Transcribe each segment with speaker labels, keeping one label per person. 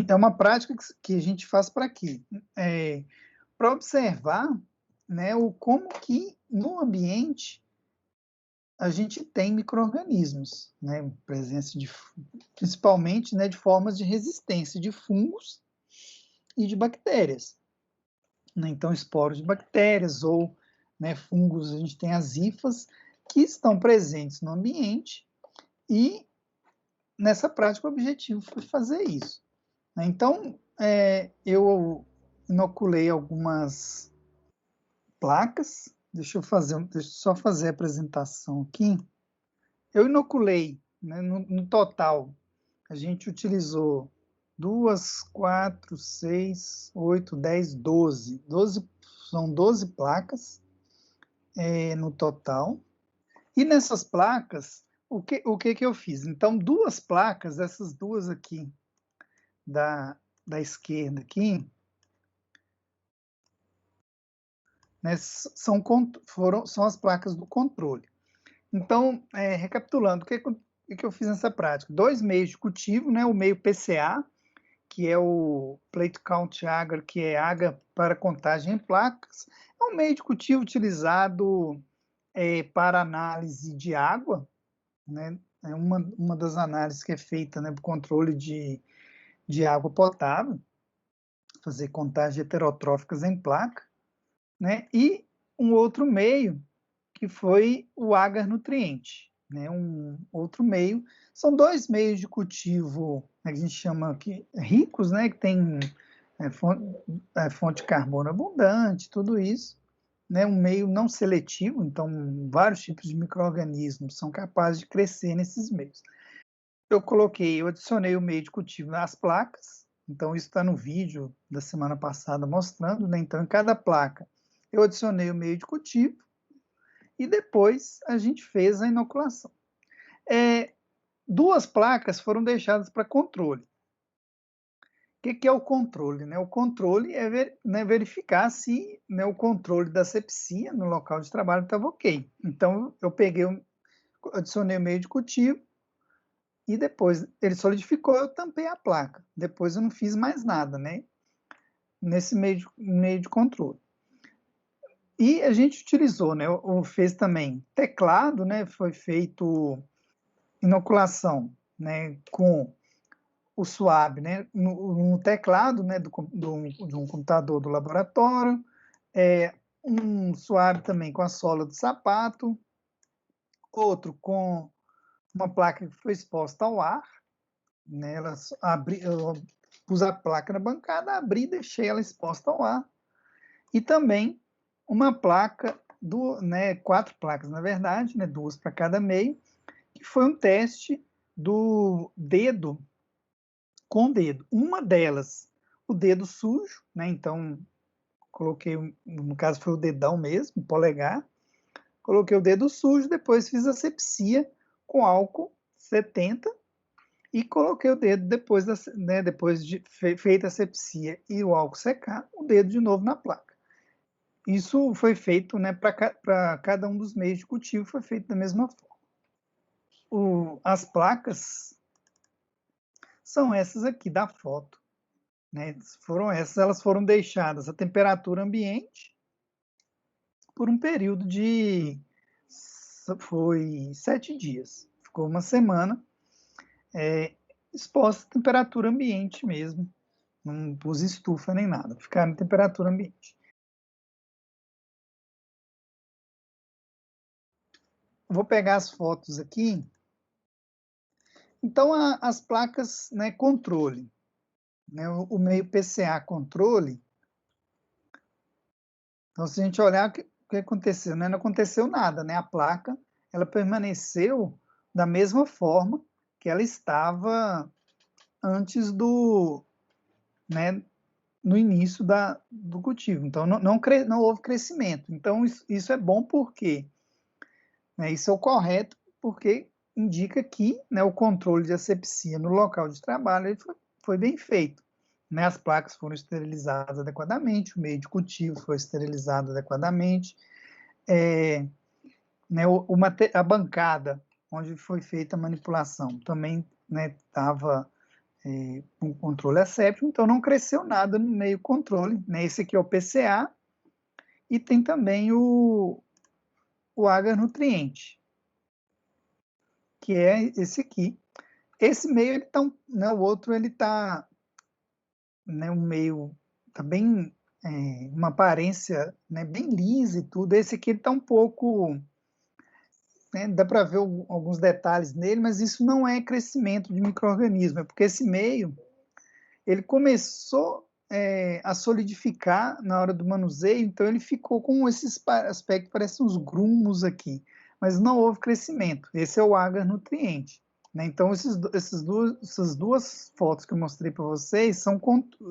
Speaker 1: É uma prática que a gente faz para quê? Para observar, né, o como que no ambiente a gente tem micro-organismos, né, presença de principalmente, né, de formas de resistência de fungos e de bactérias, né, então esporos de bactérias ou, né, fungos, a gente tem as hifas que estão presentes no ambiente e nessa prática o objetivo foi fazer isso, né. Então, eu inoculei algumas placas, deixa eu só fazer a apresentação aqui. Eu inoculei, né, no total, a gente utilizou 2, 4, 6, 8, 10, 12. 12 são 12 placas, no total. E nessas placas, o que eu fiz? Então, 2 placas, essas 2 aqui da esquerda aqui, né, são as placas do controle. Então, recapitulando, o que eu fiz nessa prática? 2 meios de cultivo, né, o meio PCA, que é o Plate Count Agar, que é agar para contagem em placas. É um meio de cultivo utilizado para análise de água, né? É uma das análises que é feita, né, para o controle de água potável, fazer contagem heterotróficas em placa, né? E um outro meio que foi o agar nutriente, né? Um outro meio. São 2 meios de cultivo, né, que a gente chama aqui ricos, né? Que tem fonte de carbono abundante, tudo isso, né? Um meio não seletivo, então vários tipos de micro-organismos são capazes de crescer nesses meios. Eu adicionei o meio de cultivo nas placas, então isso está no vídeo da semana passada mostrando, né? Então em cada placa eu adicionei o meio de cultivo e depois a gente fez a inoculação. 2 placas foram deixadas para controle. O que é o controle, né? O controle é né, verificar se, né, o controle da sepsia no local de trabalho estava ok. Então eu adicionei o meio de cultivo e depois ele solidificou, eu tampei a placa. Depois eu não fiz mais nada, né? Nesse meio de controle. E a gente utilizou, né? Fez também teclado, né? Foi feito inoculação, né? Com o SWAB, né? No teclado, né? De um computador do laboratório, um SWAB também com a sola do sapato, outro com uma placa que foi exposta ao ar, né? Eu pus a placa na bancada, abri e deixei ela exposta ao ar. E também uma placa, né, 4 placas, na verdade, né, 2 para cada meio, que foi um teste do dedo com o dedo. Uma delas, o dedo sujo, né, então coloquei, no caso foi o dedão mesmo, o polegar, coloquei o dedo sujo, depois fiz a asepsia com álcool 70 e coloquei o dedo depois de feita a asepsia e o álcool secar, o dedo de novo na placa. Isso foi feito, né, para cada um dos meios de cultivo, foi feito da mesma forma. As placas são essas aqui da foto, né? Elas foram deixadas a temperatura ambiente por um período de 7 dias. Ficou uma semana exposta à temperatura ambiente mesmo. Não pus estufa nem nada, ficaram em temperatura ambiente. Vou pegar as fotos aqui. Então, as placas, né, controle, né, o meio PCA controle. Então, se a gente olhar o que aconteceu, né, não aconteceu nada, né? A placa ela permaneceu da mesma forma que ela estava antes né, no início do cultivo. Então, não houve crescimento. Então, isso é bom porque, né, isso é o correto, porque indica que, né, o controle de asepsia no local de trabalho foi bem feito. Né, as placas foram esterilizadas adequadamente, o meio de cultivo foi esterilizado adequadamente, né, a bancada onde foi feita a manipulação também estava um controle asséptico, então não cresceu nada no meio controle, né? Esse aqui é o PCA, e tem também o agar nutriente, que é esse aqui. Esse meio, ele tá, né, o outro, ele tá, né, um meio, tá bem, uma aparência, né, bem lisa e tudo. Esse aqui, ele tá um pouco, né, dá para ver alguns detalhes nele, mas isso não é crescimento de micro-organismo, é porque esse meio, ele começou a solidificar na hora do manuseio, então ele ficou com esse aspecto, parece uns grumos aqui, mas não houve crescimento. Esse é o agar nutriente. Né? Então, essas duas fotos que eu mostrei para vocês são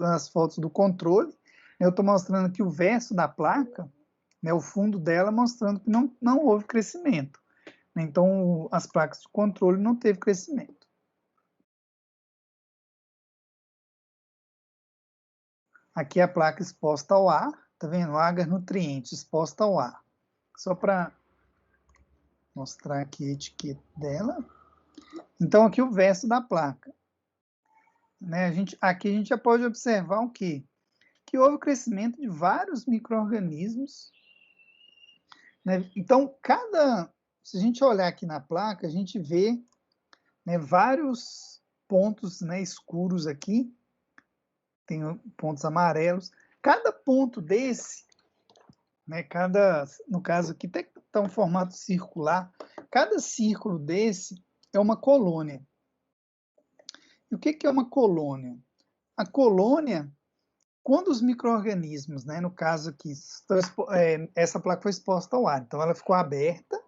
Speaker 1: as fotos do controle. Eu estou mostrando aqui o verso da placa, né, o fundo dela, mostrando que não houve crescimento. Então, as placas de controle não teve crescimento. Aqui é a placa exposta ao ar, tá vendo? Agar nutriente exposta ao ar. Só para mostrar aqui a etiqueta dela. Então, aqui o verso da placa. Né? Aqui a gente já pode observar o quê? Que houve o crescimento de vários micro-organismos. Né? Então, se a gente olhar aqui na placa, a gente vê, né, vários pontos, né, escuros aqui, tem pontos amarelos. Cada ponto desse, né, no caso aqui está um formato circular, cada círculo desse é uma colônia. E o que é uma colônia? A colônia, quando os micro-organismos, né, no caso aqui, essa placa foi exposta ao ar, então ela ficou aberta,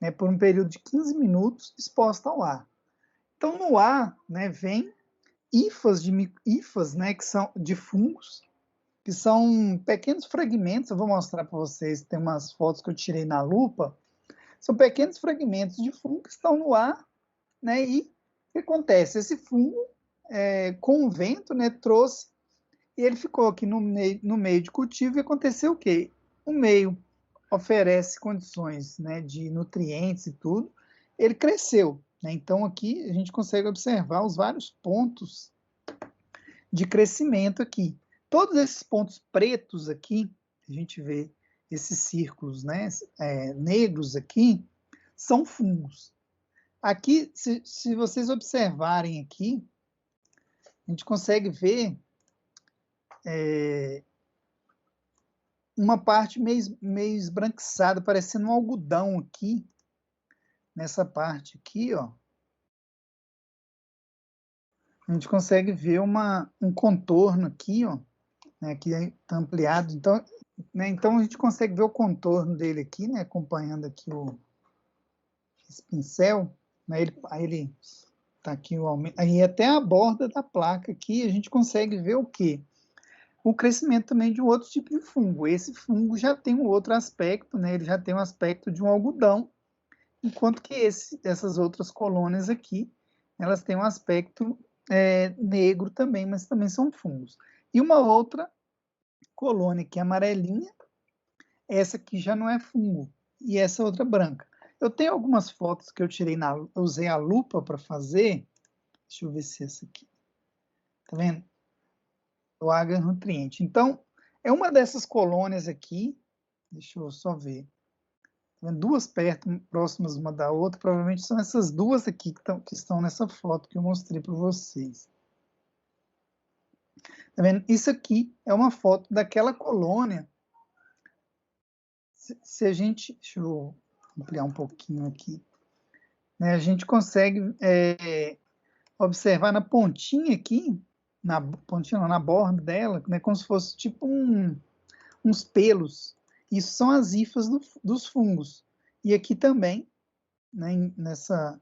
Speaker 1: né, por um período de 15 minutos exposta ao ar. Então, no ar, né, vem hifas, né, que são de fungos, que são pequenos fragmentos. Eu vou mostrar para vocês, tem umas fotos que eu tirei na lupa, são pequenos fragmentos de fungo que estão no ar, né, e o que acontece? Esse fungo, com o vento, né, trouxe, e ele ficou aqui no meio de cultivo, e aconteceu o quê? O meio oferece condições, né, de nutrientes e tudo, ele cresceu. Né? Então, aqui a gente consegue observar os vários pontos de crescimento aqui. Todos esses pontos pretos aqui, a gente vê esses círculos, né, negros aqui, são fungos. Aqui, se vocês observarem aqui, a gente consegue ver uma parte meio esbranquiçada, parecendo um algodão aqui, nessa parte aqui, ó. A gente consegue ver um contorno aqui, ó, né, aqui está ampliado, então, né, então a gente consegue ver o contorno dele aqui, né, acompanhando aqui esse pincel, né, aí ele tá aqui o aumento, aí até a borda da placa aqui a gente consegue ver o quê? O crescimento também de um outro tipo de fungo. Esse fungo já tem um outro aspecto, né, ele já tem um aspecto de um algodão, enquanto que essas outras colônias aqui, elas têm um aspecto negro também, mas também são fungos. E uma outra colônia que é amarelinha, essa aqui já não é fungo, e essa outra branca. Eu tenho algumas fotos que eu tirei, eu usei a lupa para fazer, deixa eu ver se é essa aqui, tá vendo? O agar nutriente. Então, é uma dessas colônias aqui, deixa eu só ver, tá vendo? Duas próximas uma da outra, provavelmente são essas duas aqui que estão nessa foto que eu mostrei para vocês. Tá vendo? Isso aqui é uma foto daquela colônia. Se a gente... Deixa eu ampliar um pouquinho aqui. Né, a gente consegue observar na pontinha aqui, na pontinha não, na borda dela, né, como se fosse tipo uns pelos. Isso são as hifas dos fungos. E aqui também, né, nessa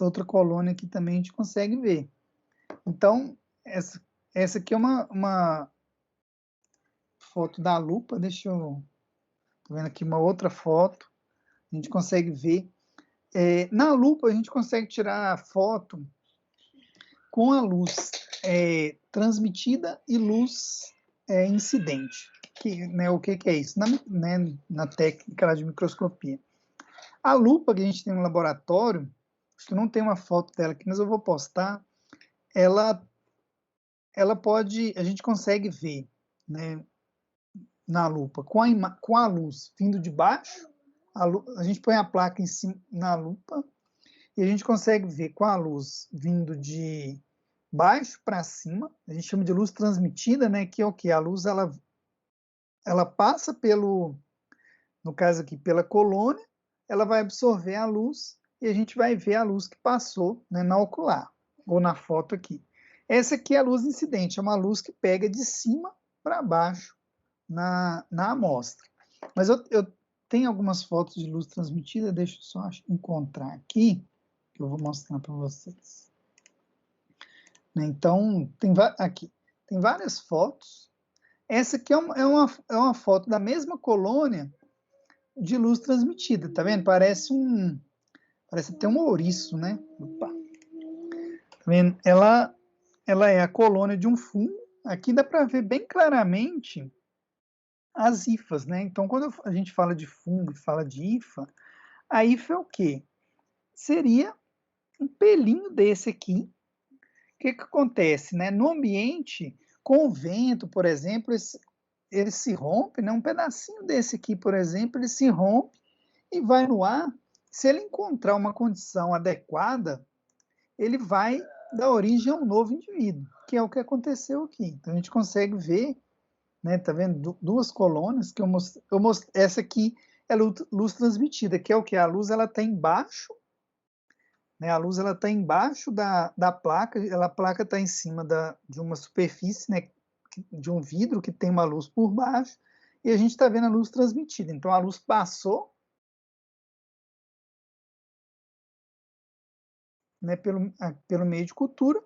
Speaker 1: outra colônia aqui também a gente consegue ver. Então, essa aqui é uma foto da lupa, deixa eu... Tô vendo aqui uma outra foto, a gente consegue ver. Na lupa a gente consegue tirar a foto com a luz transmitida e luz incidente. Né, o que é isso? Na técnica de microscopia. A lupa que a gente tem no laboratório, acho que não tem uma foto dela aqui, mas eu vou postar, ela pode, a gente consegue ver, né, na lupa com a luz vindo de baixo, a gente põe a placa em cima na lupa e a gente consegue ver com a luz vindo de baixo para cima, a gente chama de luz transmitida, né, que é o que? A luz ela passa no caso aqui, pela colônia, ela vai absorver a luz e a gente vai ver a luz que passou, né, na ocular, ou na foto aqui. Essa aqui é a luz incidente, é uma luz que pega de cima para baixo na amostra. Mas eu tenho algumas fotos de luz transmitida, deixa eu só encontrar aqui, que eu vou mostrar para vocês. Então, aqui, tem várias fotos. Essa aqui é uma foto da mesma colônia de luz transmitida, tá vendo? Parece até um ouriço, né? Opa. Tá vendo? Ela é a colônia de um fungo. Aqui dá para ver bem claramente as hifas, né? Então, quando a gente fala de fungo e fala de hifa, a hifa é o quê? Seria um pelinho desse aqui. O que acontece, né? No ambiente, com o vento, por exemplo, ele se rompe, né? Um pedacinho desse aqui, por exemplo, ele se rompe e vai no ar. Se ele encontrar uma condição adequada, ele vai dar origem a um novo indivíduo, que é o que aconteceu aqui. Então a gente consegue ver, né? Tá vendo? Duas colônias que eu mostrei. Essa aqui é luz transmitida, que é o que? A luz ela está embaixo, né? A luz ela está embaixo da placa, a placa está em cima de uma superfície, né? De um vidro que tem uma luz por baixo, e a gente está vendo a luz transmitida. Então a luz passou, né, pelo meio de cultura,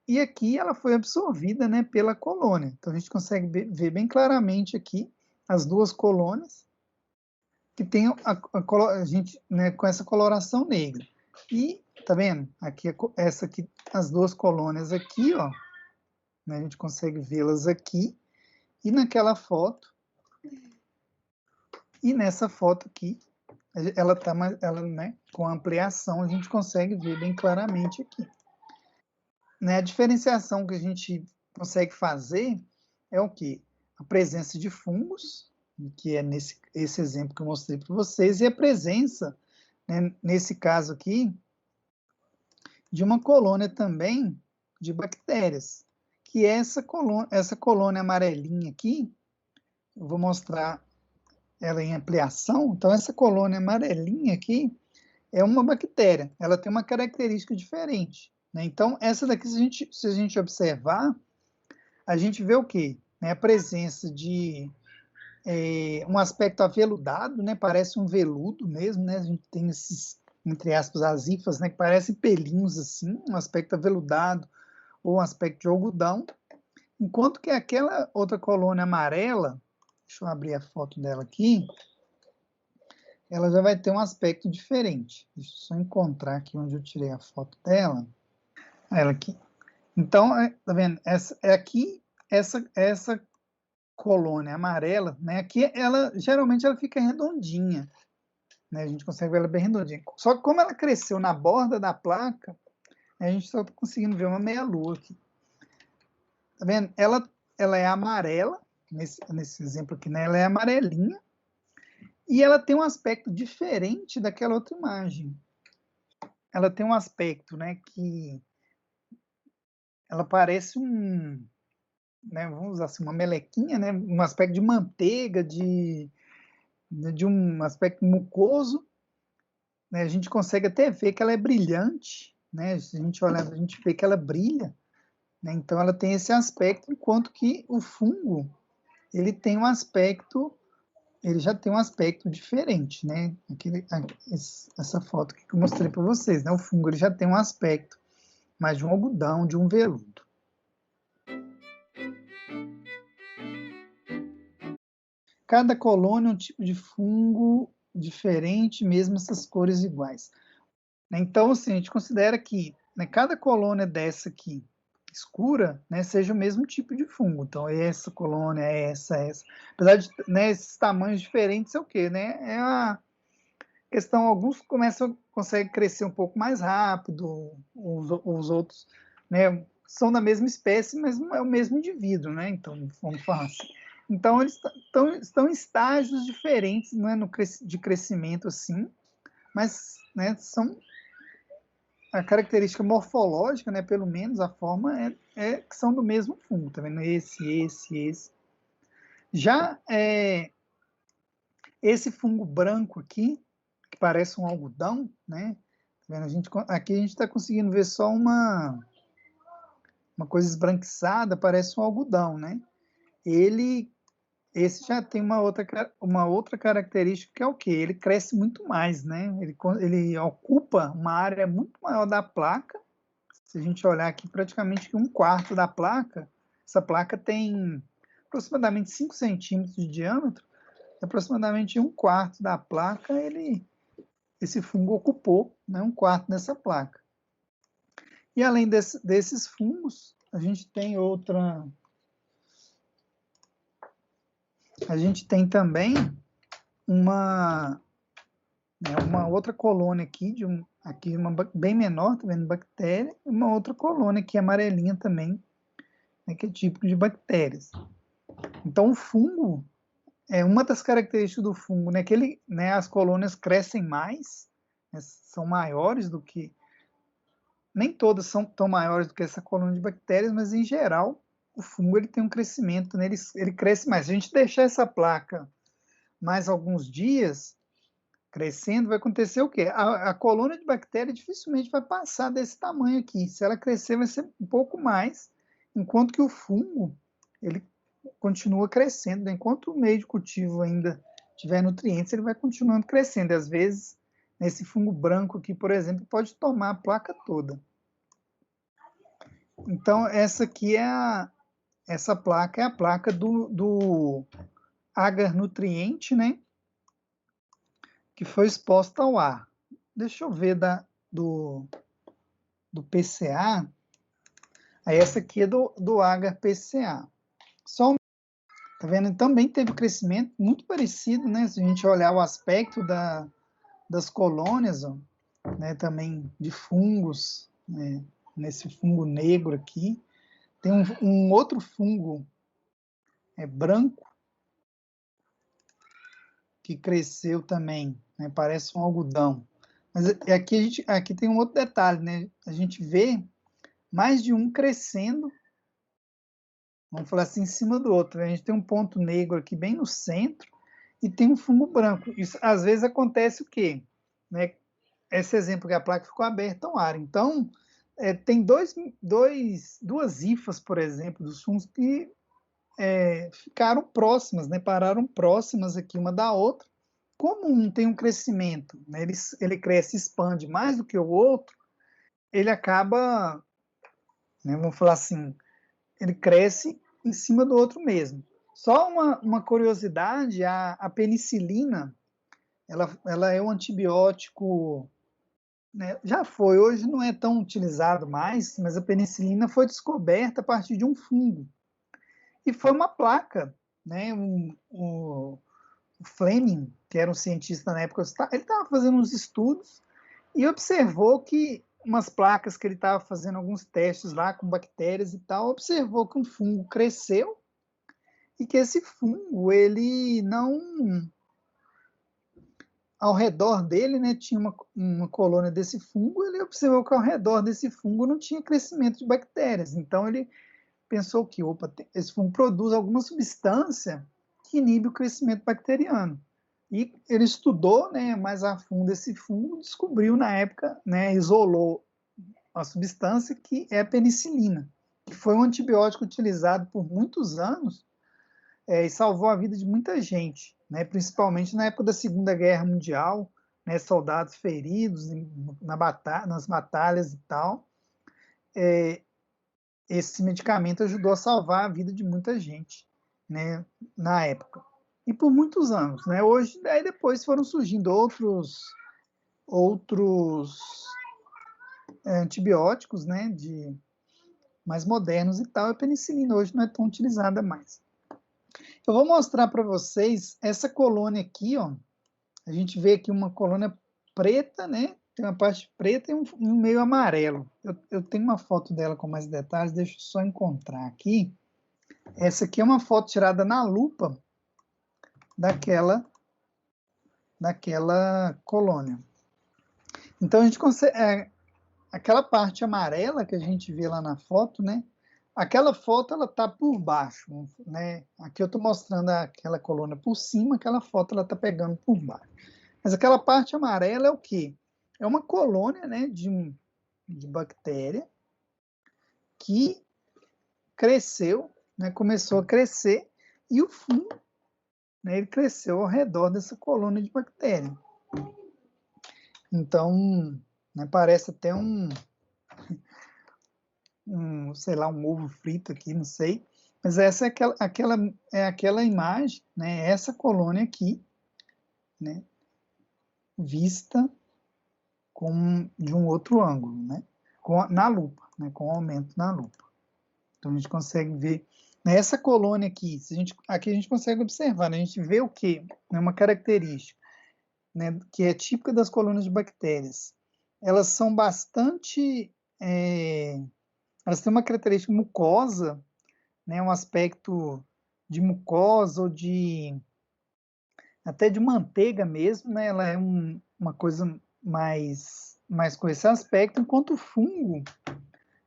Speaker 1: e aqui ela foi absorvida, né, pela colônia. Então a gente consegue ver bem claramente aqui as duas colônias que tem a gente, né, com essa coloração negra. E tá vendo? Aqui essa aqui, as duas colônias aqui, ó, né, a gente consegue vê-las aqui e naquela foto e nessa foto aqui ela tá né, com ampliação, a gente consegue ver bem claramente aqui. Né, a diferenciação que a gente consegue fazer é o quê? A presença de fungos, que é esse exemplo que eu mostrei para vocês, e a presença, né, nesse caso aqui, de uma colônia também de bactérias, que é essa colônia amarelinha aqui, eu vou mostrar ela em ampliação. Então, essa colônia amarelinha aqui é uma bactéria, ela tem uma característica diferente. Né? Então, essa daqui, se a gente observar, a gente vê o quê? Né? A presença de um aspecto aveludado, né? Parece um veludo mesmo, né? A gente tem esses, entre aspas, as hifas, né? Que parecem pelinhos assim, um aspecto aveludado ou um aspecto de algodão, enquanto que aquela outra colônia amarela, deixa eu abrir a foto dela aqui, ela já vai ter um aspecto diferente. Deixa eu só encontrar aqui onde eu tirei a foto dela. Ela aqui. Então, tá vendo? Essa colônia amarela, né? Aqui geralmente ela fica redondinha, né? A gente consegue ver ela bem redondinha. Só que como ela cresceu na borda da placa, a gente só está conseguindo ver uma meia-lua aqui. Tá vendo? Ela é amarela, nesse exemplo aqui, né? Ela é amarelinha e ela tem um aspecto diferente daquela outra imagem. Ela tem um aspecto, né? Que ela parece né, vamos usar assim, uma melequinha, né? Um aspecto de manteiga, de um aspecto mucoso, né? A gente consegue até ver que ela é brilhante, né? Se a gente olhar, a gente vê que ela brilha, né? Então ela tem esse aspecto, enquanto que o fungo, ele já tem um aspecto diferente, né? Essa foto que eu mostrei para vocês, né? O fungo ele já tem um aspecto mais de um algodão, de um veludo. Cada colônia é um tipo de fungo diferente, mesmo essas cores iguais. Então, assim, a gente considera que, né, cada colônia dessa aqui, escura, né, seja o mesmo tipo de fungo. Então, essa colônia, essa. Apesar de, né, esses tamanhos diferentes, é o quê? Né? É a questão, alguns conseguem crescer um pouco mais rápido, os outros né, são da mesma espécie, mas não é o mesmo indivíduo, né? Então, vamos falar assim. Então, eles estão em estágios diferentes, não é, de crescimento assim, mas, né, são a característica morfológica, né, pelo menos a forma é que são do mesmo fungo, tá vendo? Esse. Já esse fungo branco aqui, que parece um algodão, né? Tá vendo? Aqui a gente está conseguindo ver só uma coisa esbranquiçada, parece um algodão, né? Esse já tem uma outra característica que é o quê? Ele cresce muito mais, né? Ele ocupa uma área muito maior da placa. Se a gente olhar aqui, praticamente um quarto da placa, essa placa tem aproximadamente 5 centímetros de diâmetro, aproximadamente um quarto da placa, esse fungo ocupou, né, um quarto dessa placa. E além desses fungos, a gente tem também uma outra colônia aqui, uma bem menor, tá vendo, bactéria, e uma outra colônia aqui amarelinha também, né, que é típico de bactérias. Então, o fungo, uma das características do fungo, né, que as colônias crescem mais, né, são maiores do que... Nem todas são tão maiores do que essa colônia de bactérias, mas, em geral, o fungo ele tem um crescimento, né, ele cresce mais. Se a gente deixar essa placa mais alguns dias crescendo, vai acontecer o quê? A colônia de bactéria dificilmente vai passar desse tamanho aqui. Se ela crescer, vai ser um pouco mais, enquanto que o fungo, ele continua crescendo, né? Enquanto o meio de cultivo ainda tiver nutrientes, ele vai continuando crescendo. E, às vezes, esse fungo branco aqui, por exemplo, pode tomar a placa toda. Então, essa placa é a placa do agar nutriente, né? Que foi exposta ao ar. Deixa eu ver do PCA. Aí essa aqui é do agar PCA. Tá vendo? Também teve crescimento muito parecido, né? Se a gente olhar o aspecto das colônias, ó, né? Também de fungos, né? Nesse fungo negro aqui. Tem um outro fungo branco que cresceu também, né? Parece um algodão. Mas aqui tem um outro detalhe, né? A gente vê mais de um crescendo, vamos falar assim, em cima do outro. A gente tem um ponto negro aqui bem no centro e tem um fungo branco. Isso, às vezes acontece o quê? Né? Esse exemplo que a placa ficou aberta ao ar. Então, tem duas hifas, por exemplo, dos fungos que ficaram próximas, né? Pararam próximas aqui uma da outra. Como um tem um crescimento, né? Ele cresce e expande mais do que o outro, ele acaba, né, vamos falar assim, ele cresce em cima do outro mesmo. Só uma curiosidade, a penicilina, ela é um antibiótico, né, já foi, hoje não é tão utilizado mais, mas a penicilina foi descoberta a partir de um fungo. E foi uma placa, né, o Fleming, que era um cientista na época, ele estava fazendo uns estudos e observou que umas placas que ele estava fazendo alguns testes lá com bactérias e tal, observou que um fungo cresceu e que esse fungo, ele não... Ao redor dele, né, tinha uma colônia desse fungo, ele observou que ao redor desse fungo não tinha crescimento de bactérias. Então, ele pensou que, opa, esse fungo produz alguma substância que inibe o crescimento bacteriano. E ele estudou, né, mais a fundo esse fungo, descobriu na época, né, isolou a substância que é a penicilina, que foi um antibiótico utilizado por muitos anos e salvou a vida de muita gente, né, principalmente na época da Segunda Guerra Mundial, né, soldados feridos nas batalhas e tal. Esse medicamento ajudou a salvar a vida de muita gente, né, na época. E por muitos anos, né? Hoje, aí depois foram surgindo outros antibióticos, né, mais modernos e tal. A penicilina hoje não é tão utilizada mais. Eu vou mostrar para vocês essa colônia aqui, ó. A gente vê aqui uma colônia preta, né, tem uma parte preta e um meio amarelo. Eu tenho uma foto dela com mais detalhes, deixa eu só encontrar aqui. Essa aqui é uma foto tirada na lupa daquela colônia. Então, a gente consegue... aquela parte amarela que a gente vê lá na foto, né? Aquela foto, ela tá por baixo, né? Aqui eu tô mostrando aquela colônia por cima, aquela foto, ela tá pegando por baixo. Mas aquela parte amarela é o quê? É uma colônia, né, de bactéria que cresceu, né, começou a crescer, e o fungo, né, ele cresceu ao redor dessa colônia de bactéria. Então, né, parece até sei lá, um ovo frito aqui, não sei. Mas essa é aquela imagem, né, essa colônia aqui, né, vista de um outro ângulo, né, na lupa, né, com aumento na lupa. Então, a gente consegue ver nessa colônia aqui, aqui a gente consegue observar, né, a gente vê o quê? Uma característica, né, que é típica das colônias de bactérias. Elas são bastante... elas têm uma característica mucosa, né, um aspecto de mucosa ou até de manteiga mesmo, né, ela é uma coisa mais com esse aspecto, enquanto o fungo,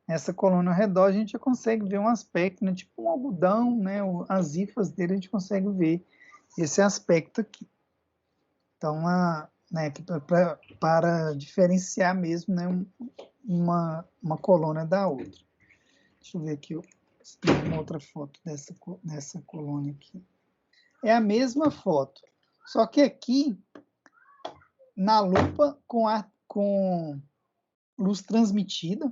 Speaker 1: essa colônia ao redor, a gente já consegue ver um aspecto, né, tipo um algodão, né, as hifas dele a gente consegue ver esse aspecto aqui. Então, né, para diferenciar mesmo, né, uma colônia da outra. Deixa eu ver aqui uma outra foto dessa colônia aqui. É a mesma foto, só que aqui na lupa com luz transmitida,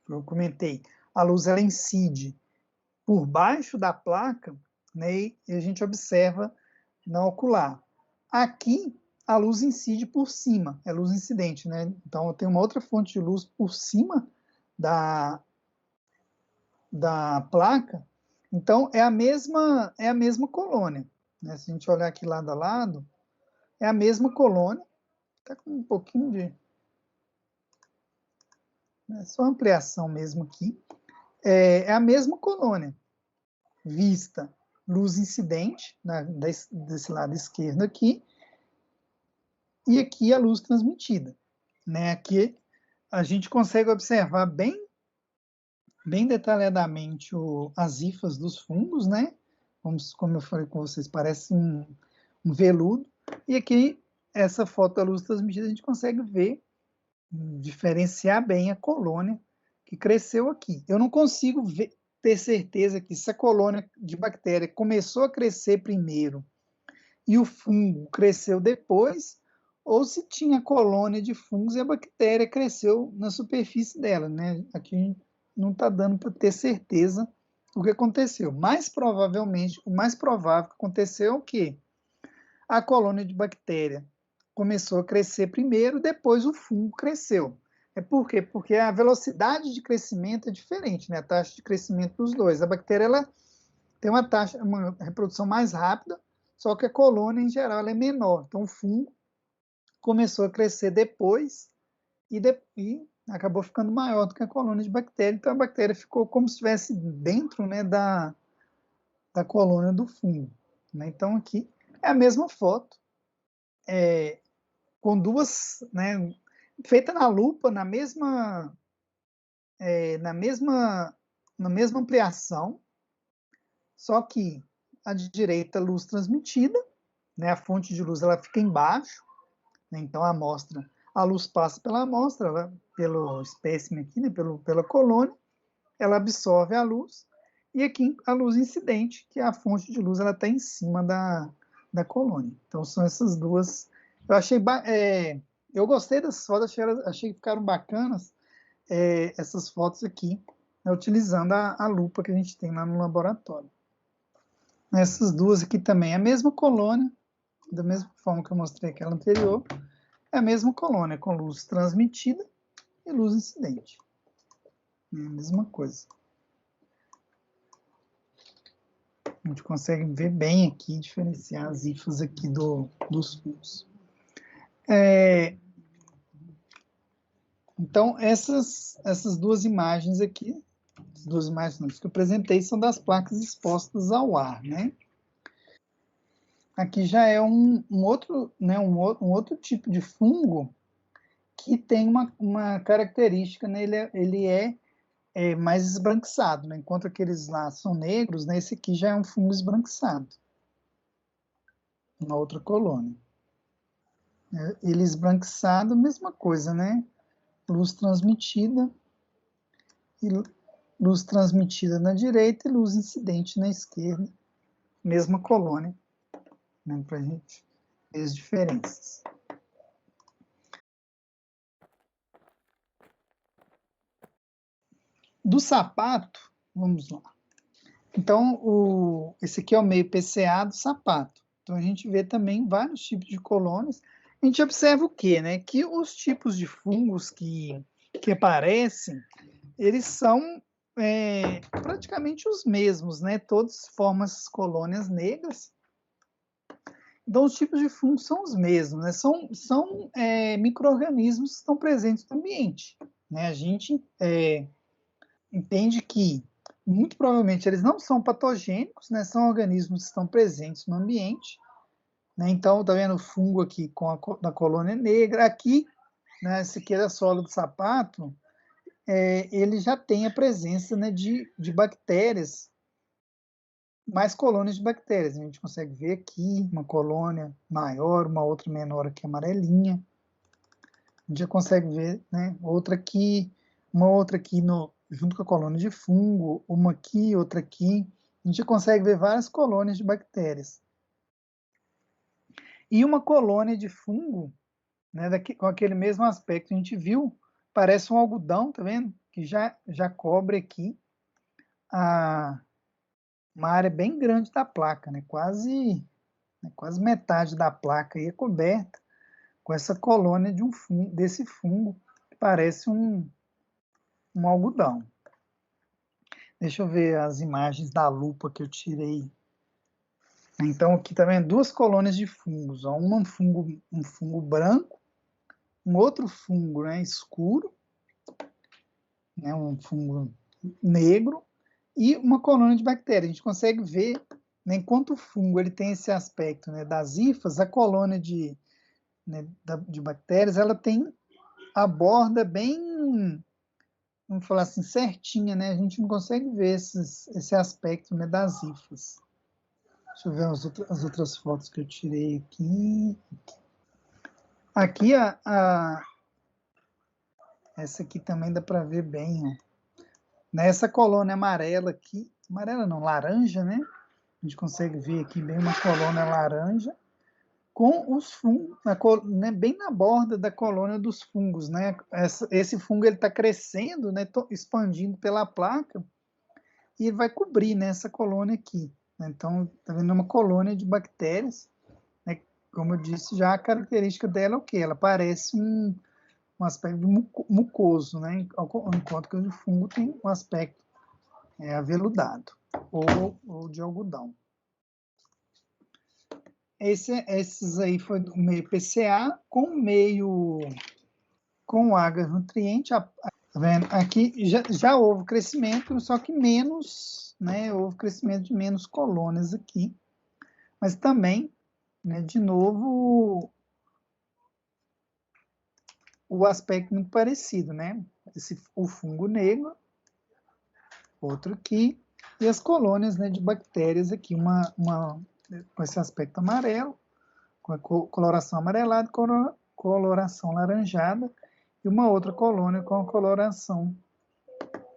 Speaker 1: eu comentei, a luz ela incide por baixo da placa, né, e a gente observa na ocular. Aqui a luz incide por cima, é luz incidente, né? Então eu tenho uma outra fonte de luz por cima da placa. Então é a mesma colônia, né? Se a gente olhar aqui lado a lado, é a mesma colônia, está com um pouquinho de... é só ampliação mesmo aqui. É a mesma colônia, vista luz incidente, né, desse lado esquerdo aqui, e aqui a luz transmitida. Né? Aqui a gente consegue observar bem detalhadamente as hifas dos fungos, né? Como eu falei com vocês, parece um veludo. E aqui, essa foto da luz transmitida, a gente consegue ver, diferenciar bem a colônia que cresceu aqui. Eu não consigo ter certeza que se a colônia de bactéria começou a crescer primeiro e o fungo cresceu depois, ou se tinha colônia de fungos e a bactéria cresceu na superfície dela, né? Aqui não está dando para ter certeza o que aconteceu. Mais provavelmente, o mais provável que aconteceu é o quê? A colônia de bactéria começou a crescer primeiro, depois o fungo cresceu. É por quê? Porque a velocidade de crescimento é diferente, né? A taxa de crescimento dos dois. A bactéria ela tem uma reprodução mais rápida, só que a colônia, em geral, ela é menor. Então, o fungo começou a crescer depois e acabou ficando maior do que a colônia de bactéria. Então, a bactéria ficou como se estivesse dentro, né, da colônia do fungo. Né? Então, aqui é a mesma foto, com duas, né, feita na lupa, na mesma ampliação, só que a de direita, luz transmitida, né, a fonte de luz ela fica embaixo, né, então a luz passa pela amostra, pelo espécime aqui, né, pela colônia, ela absorve a luz, e aqui a luz incidente, que é a fonte de luz, ela está em cima da colônia. Então são essas duas. Eu achei, eu gostei dessas fotos, achei que ficaram bacanas essas fotos aqui, né, utilizando a lupa que a gente tem lá no laboratório. Essas duas aqui também é a mesma colônia, da mesma forma que eu mostrei aquela anterior, é a mesma colônia, com luz transmitida e luz incidente. É a mesma coisa. A gente consegue ver bem aqui, diferenciar as hifas aqui dos fungos. Então, essas duas imagens aqui, as duas imagens que eu apresentei, são das placas expostas ao ar, né? Aqui já é um outro outro tipo de fungo que tem uma característica, né? Ele é mais esbranquiçado, né? Enquanto aqueles lá são negros, né? Esse aqui já é um fungo esbranquiçado. Uma outra colônia. Ele esbranquiçado, mesma coisa, né? Luz transmitida e luz transmitida na direita e luz incidente na esquerda. Mesma colônia, né? Para a gente ver as diferenças. Do sapato, vamos lá. Então, esse aqui é o meio PCA do sapato. Então, a gente vê também vários tipos de colônias. A gente observa o quê, né? Que os tipos de fungos que aparecem, eles são praticamente os mesmos, né? Todos formam essas colônias negras. Então, os tipos de fungos são os mesmos, né? São micro-organismos que estão presentes no ambiente, né? A gente entende que muito provavelmente eles não são patogênicos, né? São organismos que estão presentes no ambiente, né? Então, tá vendo o fungo aqui da colônia negra. Aqui, né, esse aqui é da sola do sapato, ele já tem a presença, né, de bactérias, mais colônias de bactérias. A gente consegue ver aqui uma colônia maior, uma outra menor aqui amarelinha. A gente já consegue ver, né, outra aqui, uma outra aqui junto com a colônia de fungo, uma aqui, outra aqui. A gente consegue ver várias colônias de bactérias. E uma colônia de fungo, né, com aquele mesmo aspecto, a gente viu, parece um algodão, tá vendo? Que já cobre aqui uma área bem grande da placa, né? Quase metade da placa aí é coberta com essa colônia desse fungo, que parece um algodão. Deixa eu ver as imagens da lupa que eu tirei. Então, aqui tá vendo duas colônias de fungos. Ó. Um fungo branco, um outro fungo, né, escuro, né, um fungo negro, e uma colônia de bactérias. A gente consegue ver, né, enquanto o fungo ele tem esse aspecto, né, das hifas, a colônia de bactérias ela tem a borda bem, vamos falar assim, certinha, né? A gente não consegue ver esse aspecto, né, das hifas. Deixa eu ver as outras fotos que eu tirei aqui. Aqui, essa aqui também dá para ver bem. Ó. Nessa colônia amarela aqui, amarela não, laranja, né? A gente consegue ver aqui bem uma colônia laranja com os fungos, né, bem na borda da colônia dos fungos, né? Esse fungo ele está crescendo, né, expandindo pela placa e vai cobrir nessa colônia aqui. Né? Então, está vendo uma colônia de bactérias. Né? Como eu disse, já a característica dela é o quê? Ela parece um aspecto mucoso, né? Enquanto que o fungo tem um aspecto aveludado ou de algodão. Esses aí foi o meio PCA com meio com água nutriente. Tá vendo? Aqui já houve crescimento, só que menos, né? Houve crescimento de menos colônias aqui. Mas também, né, de novo, o aspecto muito parecido, né? O fungo negro, outro aqui, e as colônias, né, de bactérias aqui, com esse aspecto amarelo, com a coloração amarelada, coloração laranjada, e uma outra colônia com a coloração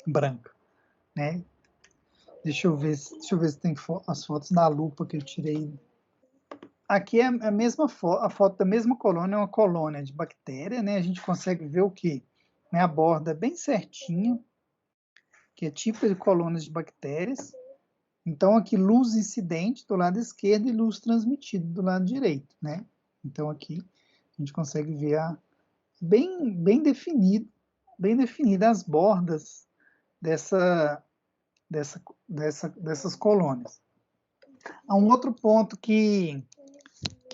Speaker 1: branca, né? Deixa eu ver se tem as fotos da lupa que eu tirei. Aqui é a mesma a foto da mesma colônia, é uma colônia de bactéria, né? A gente consegue ver o quê? Né? A borda bem certinha, que é tipo de colônias de bactérias. Então, aqui, luz incidente do lado esquerdo e luz transmitida do lado direito, né? Então, aqui, a gente consegue ver bem definidas as bordas dessas colônias. Há um outro ponto que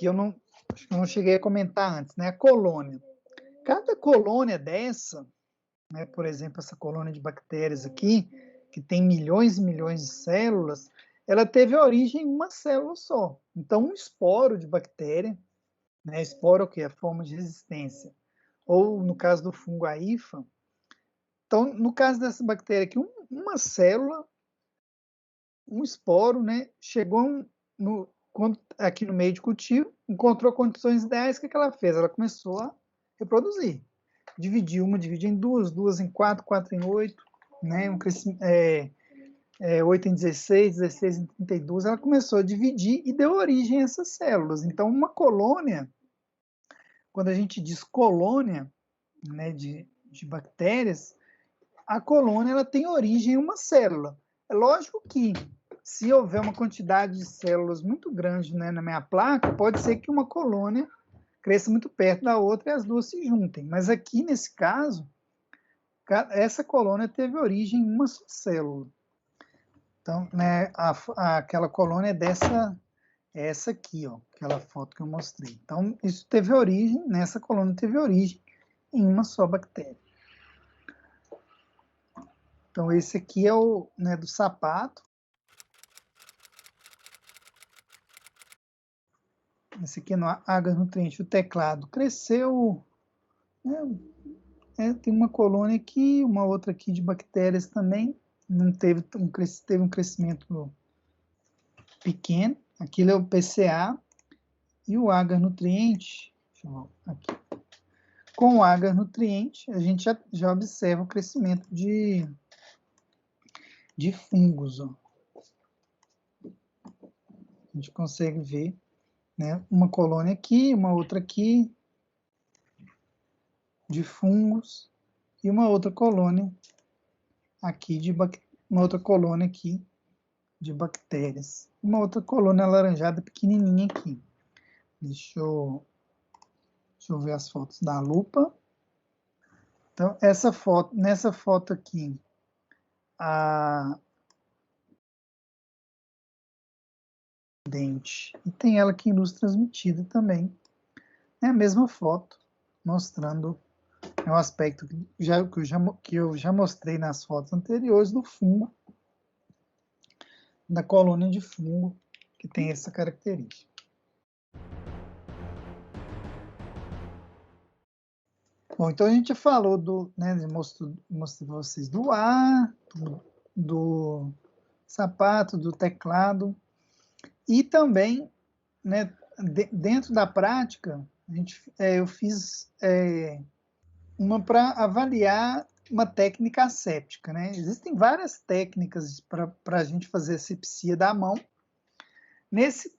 Speaker 1: eu não cheguei a comentar antes, né? A colônia. Cada colônia dessa, né, por exemplo, essa colônia de bactérias aqui, que tem milhões e milhões de células, ela teve origem em uma célula só. Então, um esporo de bactéria, né, esporo é o quê? A forma de resistência. Ou, no caso do fungo, a hifa. Então, no caso dessa bactéria aqui, uma célula, um esporo, né, chegou aqui no meio de cultivo, encontrou condições ideais, o que ela fez? Ela começou a reproduzir. Dividiu em duas, duas em quatro, quatro em oito, né, 8 em 16, 16 em 32, ela começou a dividir e deu origem a essas células. Então, uma colônia, quando a gente diz colônia, né, de bactérias, a colônia ela tem origem em uma célula. É lógico que, se houver uma quantidade de células muito grande, né, na minha placa, pode ser que uma colônia cresça muito perto da outra e as duas se juntem. Mas aqui, nesse caso, essa colônia teve origem em uma só célula. Então, né, aquela colônia é essa aqui, ó, aquela foto que eu mostrei. Então, isso teve origem, nessa colônia teve origem em uma só bactéria. Então, esse aqui é o, né, do sapato. Esse aqui no agar nutriente, o teclado cresceu, né, tem uma colônia aqui, uma outra aqui de bactérias também, não teve um crescimento pequeno. Aquilo é o PCA e o agar nutriente, deixa eu ver aqui. Com o agar nutriente, a gente já observa o crescimento de fungos. Ó. A gente consegue ver, né, uma colônia aqui, uma outra aqui, de fungos, e uma outra colônia aqui uma outra colônia aqui de bactérias. Uma outra colônia alaranjada pequenininha aqui. Deixa eu ver as fotos da lupa. Então, nessa foto aqui, a dente. E tem ela aqui em luz transmitida também. É a mesma foto, mostrando o aspecto que eu já mostrei nas fotos anteriores do fungo, da colônia de fungo, que tem essa característica. Bom, então a gente falou né, mostrei para vocês do ar, do sapato, do teclado, e também, né, dentro da prática, eu fiz uma para avaliar uma técnica asséptica, né? Existem várias técnicas para a gente fazer asepsia da mão.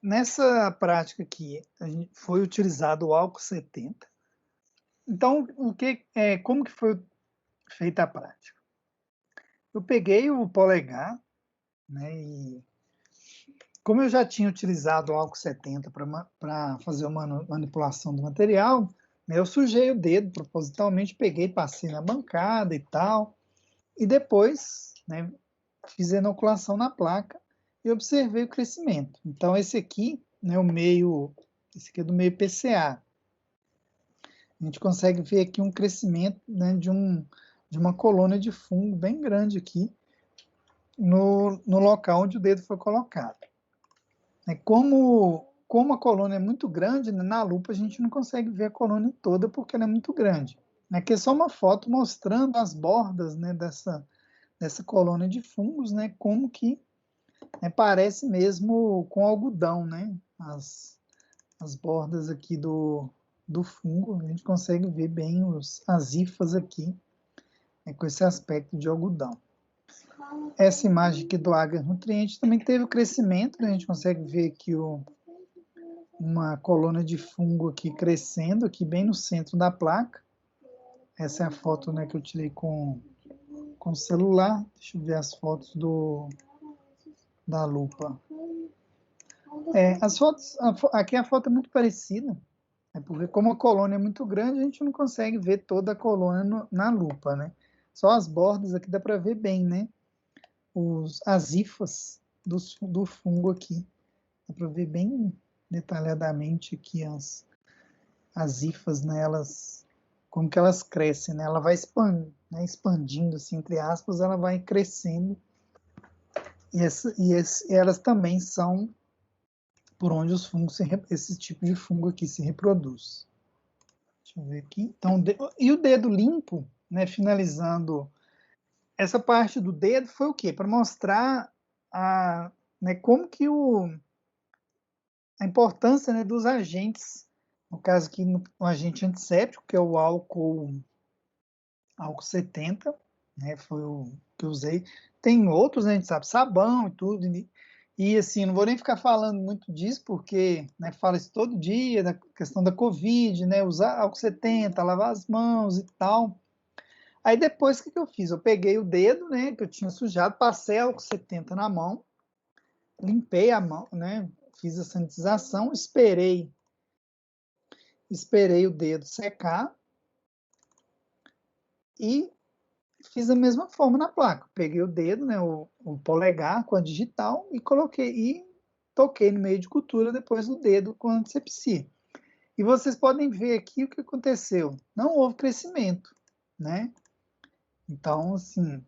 Speaker 1: Nessa prática aqui, foi utilizado o álcool 70. Então, como que foi feita a prática? Eu peguei o polegar, né, e como eu já tinha utilizado o álcool 70 para fazer uma manipulação do material, né, eu sujei o dedo propositalmente, peguei, passei na bancada e tal, e depois, né, fiz a inoculação na placa e observei o crescimento. Então, esse aqui, né, esse aqui é do meio PCA. A gente consegue ver aqui um crescimento, né, de uma colônia de fungo bem grande aqui no local onde o dedo foi colocado. Como a colônia é muito grande, né, na lupa a gente não consegue ver a colônia toda porque ela é muito grande. Aqui é só uma foto mostrando as bordas, né, dessa colônia de fungos, né, como que parece mesmo com algodão, né, as bordas aqui do fungo, a gente consegue ver bem as hifas aqui, com esse aspecto de algodão. Essa imagem aqui do agar nutriente também teve o crescimento, né? A gente consegue ver aqui uma colônia de fungo aqui crescendo, aqui bem no centro da placa. Essa é a foto, né, que eu tirei com o celular. Deixa eu ver as fotos da lupa. As fotos, aqui a foto é muito parecida, porque como a colônia é muito grande, a gente não consegue ver toda a colônia na lupa, né? Só as bordas aqui dá para ver bem, né? As hifas do fungo aqui. Dá para ver bem detalhadamente aqui as hifas, né? Como que elas crescem, né? Ela vai né, expandindo, assim, entre aspas, ela vai crescendo. E elas também são por onde os fungos, esse tipo de fungo aqui se reproduz. Deixa eu ver aqui. Então, e o dedo limpo, né, finalizando, essa parte do dedo foi o quê? Para mostrar né, como que a importância, né, dos agentes, no caso aqui, o agente antisséptico, que é o álcool 70, né, foi o que eu usei. Tem outros, né, a gente sabe, sabão e tudo, e assim, não vou nem ficar falando muito disso, porque, né, fala isso todo dia, da questão da Covid, né, usar álcool 70, lavar as mãos e tal. Aí depois, o que eu fiz? Eu peguei o dedo, né, que eu tinha sujado, passei álcool 70 na mão, limpei a mão, né, fiz a sanitização, esperei o dedo secar e fiz a mesma forma na placa. Peguei o dedo, né, o polegar com a digital e coloquei e toquei no meio de cultura depois do dedo com a antisepsia. E vocês podem ver aqui o que aconteceu. Não houve crescimento, né? Então, assim,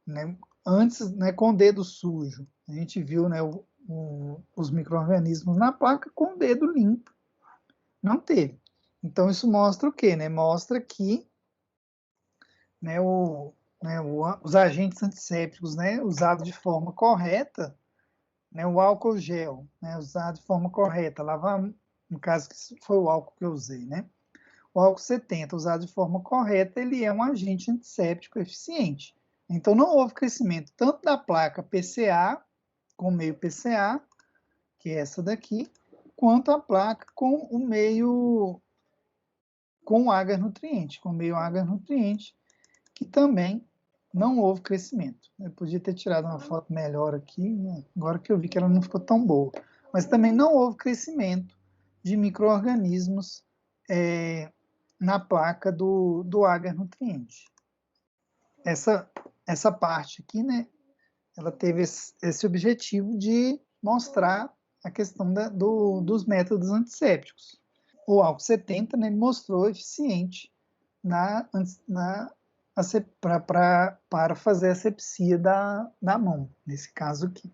Speaker 1: né, antes, né, com o dedo sujo, a gente viu, né, os micro-organismos na placa com o dedo limpo. Não teve. Então, isso mostra o quê? Né? Mostra que, né, os agentes antissépticos, né, usados de forma correta, né, o álcool gel, né, usado de forma correta, lavar, no caso que foi o álcool que eu usei, né, o álcool 70 usado de forma correta, ele é um agente antisséptico eficiente. Então não houve crescimento tanto da placa PCA, com meio PCA, que é essa daqui, quanto a placa com o meio com o agar nutriente, com o meio agar nutriente, que também não houve crescimento. Eu podia ter tirado uma foto melhor aqui, né? Agora que eu vi que ela não ficou tão boa. Mas também não houve crescimento de micro-organismos na placa do agar nutriente. Essa parte aqui, né, ela teve esse objetivo de mostrar a questão dos métodos antissépticos. O álcool 70, né, mostrou eficiente para fazer a asepsia da mão, nesse caso aqui.